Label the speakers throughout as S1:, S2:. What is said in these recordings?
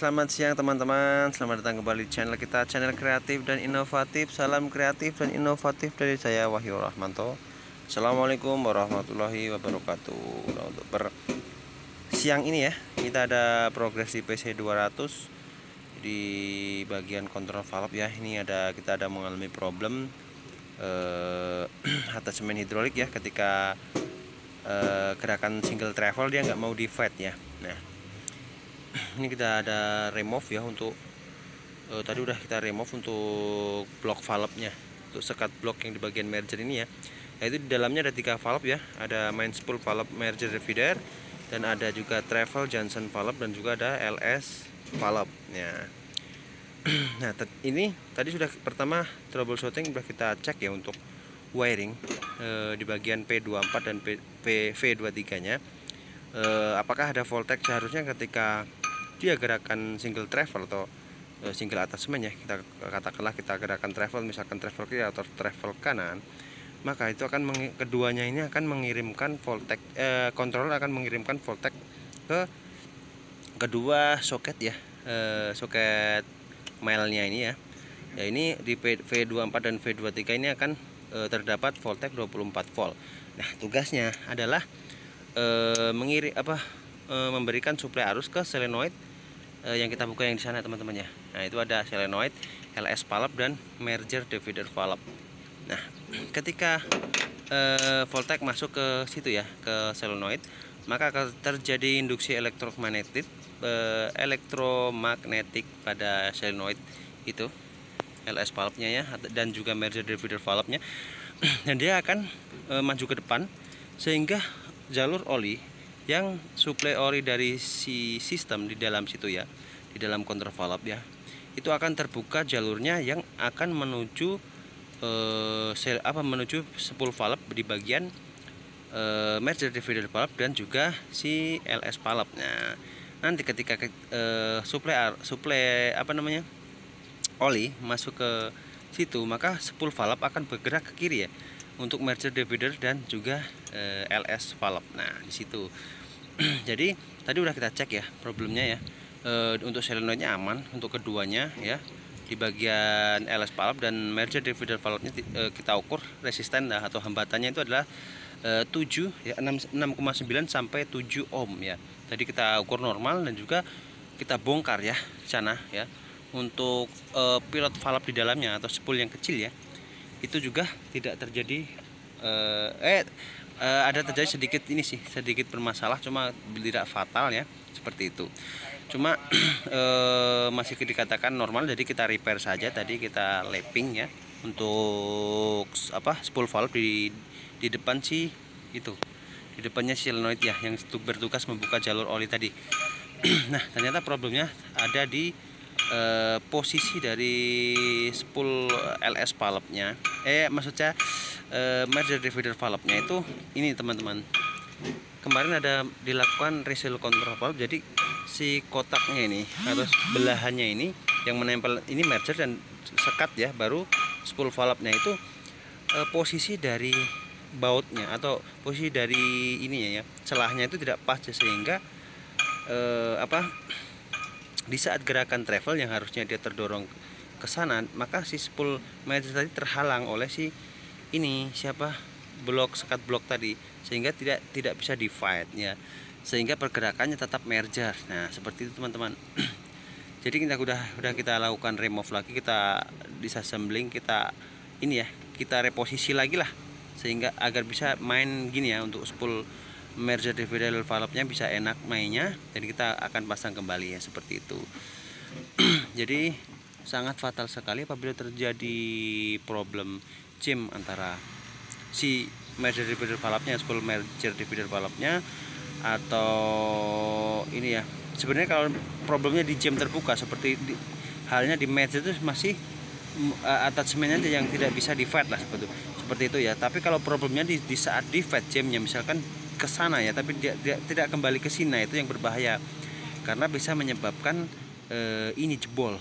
S1: Selamat siang teman-teman. Selamat datang kembali di channel kita, channel kreatif dan inovatif. Salam kreatif dan inovatif dari saya, Wahyu Rahmanto. Assalamualaikum warahmatullahi wabarakatuh. Nah, untuk siang ini ya, kita ada progres di PC 200 di bagian kontrol valve ya. Ini kita ada mengalami problem attachment hidrolik ya, ketika gerakan single travel dia nggak mau di fade ya. Nah, ini kita ada remove ya untuk tadi udah kita remove untuk blok valve-nya, untuk sekat blok yang di bagian merger ini ya. Yaitu di dalamnya ada 3 valve ya, ada main spool valve merger feeder, dan ada juga travel Johnson valve, dan juga ada LS valve ya. Nah, ini tadi sudah pertama troubleshooting sudah kita cek ya untuk wiring di bagian P24 dan V23 nya. Apakah ada voltage seharusnya ketika dia gerakan single travel atau single attachment ya, kita katakanlah kita gerakan travel, misalkan travel kiri atau travel kanan, maka itu akan keduanya ini akan mengirimkan voltage, controller akan mengirimkan voltage ke kedua soket ya, soket mailnya ini ya. Ya, ini di V24 dan V23 ini akan terdapat voltage 24 volt. Nah, tugasnya adalah memberikan suplai arus ke solenoid yang kita buka yang di sana teman-teman ya. Nah, itu ada solenoid, LS valve, dan merger divider valve. Nah, ketika voltage masuk ke situ ya, ke solenoid, maka akan terjadi induksi elektromagnetik pada solenoid itu, LS valve-nya ya, dan juga merger divider valve-nya. Dan dia akan maju ke depan sehingga jalur oli yang suplai oli dari si sistem di dalam situ ya, di dalam kontrol valve ya, itu akan terbuka jalurnya yang akan menuju menuju spool valve di bagian merger divider valve dan juga si LS valve. Nah, nanti ketika suplai oli masuk ke situ, maka spool valve akan bergerak ke kiri ya untuk merger divider dan juga LS valve. Nah, di situ. Jadi tadi udah kita cek ya problemnya ya. Untuk solenoidnya aman untuk keduanya ya. Di bagian LS valve dan merger divider valve-nya kita ukur resisten atau hambatannya itu adalah 7 ya, 6,9 sampai 7 ohm ya. Tadi kita ukur normal dan juga kita bongkar ya di sana ya. Untuk pilot valve di dalamnya atau spool yang kecil ya, itu juga tidak terjadi ada terjadi sedikit bermasalah, cuma tidak fatal ya, seperti itu. Cuma masih dikatakan normal, jadi kita repair saja. Tadi kita lapping ya untuk spool valve di depan itu, di depannya solenoid ya, yang bertugas membuka jalur oli tadi. Nah, ternyata problemnya ada di posisi dari spool LS valve-nya, maksudnya merger divider valve-nya itu ini teman-teman. Kemarin ada dilakukan reseal control valve, jadi si kotaknya ini atau belahannya ini yang menempel ini merger dan sekat ya, baru spool valve-nya itu posisi dari bautnya atau posisi dari ini ya, celahnya itu tidak pas ya, sehingga di saat gerakan travel yang harusnya dia terdorong ke sana, maka si spool merger tadi terhalang oleh si ini sekat blok tadi, sehingga tidak bisa di fight ya, sehingga pergerakannya tetap merger. Nah, seperti itu teman-teman. Jadi udah kita lakukan remove lagi, kita disassembling, kita ini ya, kita reposisi lagi lah, sehingga agar bisa main gini ya, untuk spool merger divider valve-nya bisa enak mainnya, dan kita akan pasang kembali ya, seperti itu. Jadi sangat fatal sekali apabila terjadi problem jam antara si merger divider valve-nya, spool merger divider valve-nya, atau ini ya. Sebenarnya kalau problemnya di jam terbuka seperti halnya di merger itu masih attachment-nya yang tidak bisa di fade lah, seperti itu ya. Tapi kalau problemnya di saat di fade jamnya, misalkan ke sana ya, tapi dia tidak kembali ke sini, itu yang berbahaya, karena bisa menyebabkan ini jebol,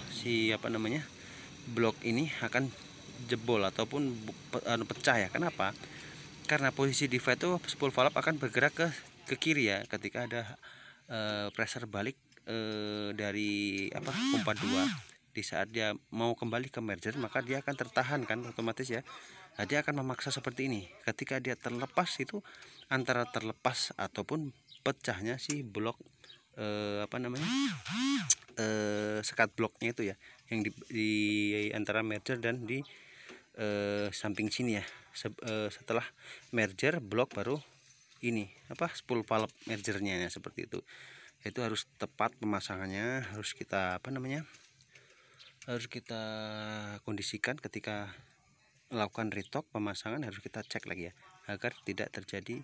S1: blok ini akan jebol ataupun pecah ya. Kenapa? Karena posisi di fade itu spool valve akan bergerak ke kiri ya, ketika ada pressure balik dari pompa 2, di saat dia mau kembali ke merger maka dia akan tertahan kan otomatis ya. Nah, dia akan memaksa seperti ini. Ketika dia terlepas itu antara terlepas ataupun pecahnya si blok sekat bloknya itu ya, yang di antara merger dan di samping sini ya. Setelah merger blok baru ini spool valve mergernya ya, seperti itu. Itu harus tepat pemasangannya, harus kita harus kita kondisikan ketika melakukan retok pemasangan, harus kita cek lagi ya agar tidak terjadi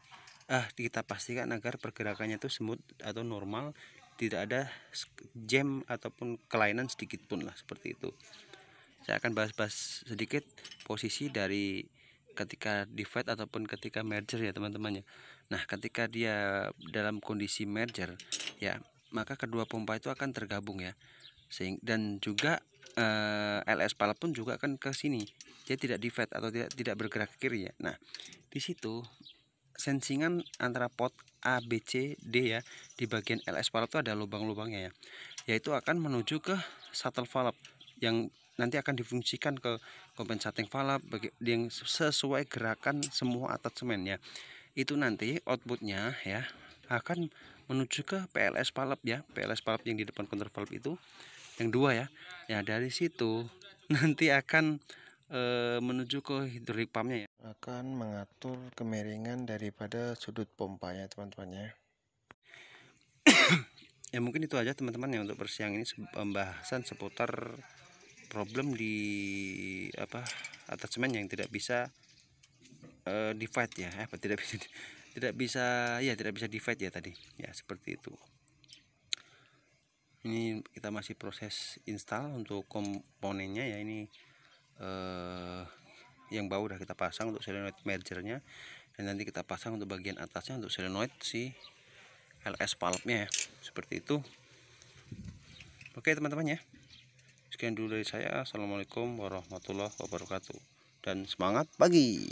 S1: kita pastikan agar pergerakannya itu smooth atau normal, tidak ada jam ataupun kelainan sedikit pun lah, seperti itu. Saya akan bahas-bahas sedikit posisi dari ketika divide ataupun ketika merger ya teman-teman ya. Nah, ketika dia dalam kondisi merger ya, maka kedua pompa itu akan tergabung ya. Dan juga LS valve pun juga akan ke sini. Dia tidak divide atau tidak bergerak ke kiri ya. Nah, di situ sensingan antara pot A, B, C, D ya, di bagian LS valve itu ada lubang-lubangnya ya. Yaitu akan menuju ke shuttle valve yang nanti akan difungsikan ke compensating valve yang sesuai gerakan semua attachment ya. Itu nanti outputnya ya akan menuju ke PLS valve ya, PLS valve yang di depan counter valve itu yang 2 ya. Ya, dari situ nanti akan menuju ke hidrolik pumpnya ya, akan mengatur kemiringan daripada sudut pompanya teman-teman ya. Ya mungkin itu aja teman-teman ya untuk siang ini, pembahasan seputar problem di attachment yang tidak bisa divide ya, tidak bisa divide ya tadi ya, seperti itu. Ini kita masih proses install untuk komponennya ya. Ini yang bawah udah kita pasang untuk solenoid mergernya, dan nanti kita pasang untuk bagian atasnya untuk solenoid si LS valve-nya ya, seperti itu. Oke teman-teman ya, sekian dulu dari saya. Assalamualaikum warahmatullahi wabarakatuh, dan semangat pagi.